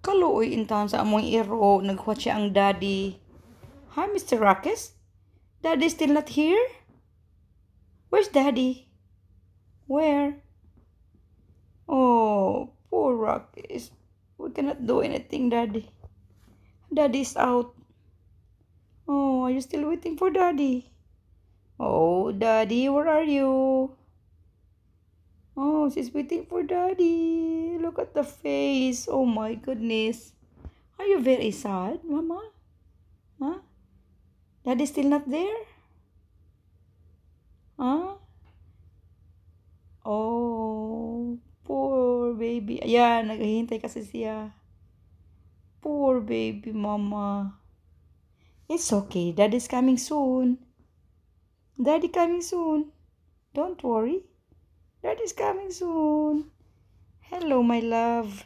Kaluoy in town sa among iro, naghuwat siya ang daddy. Hi, Mr. Ruckus? Daddy still not here? Where's daddy? Where? Oh, poor Ruckus. We cannot do anything, daddy. Daddy's out. Oh, are you still waiting for daddy? Oh, daddy, where are you? Oh, she's waiting for daddy. Look at the face. Oh my goodness. Are you very sad, Mama? Huh? Daddy still not there? Huh? Oh, poor baby. Ayan, naghihintay kasi siya. Poor baby, Mama. It's okay. Daddy's coming soon. Daddy coming soon. Don't worry. Daddy's coming soon. Hello, my love.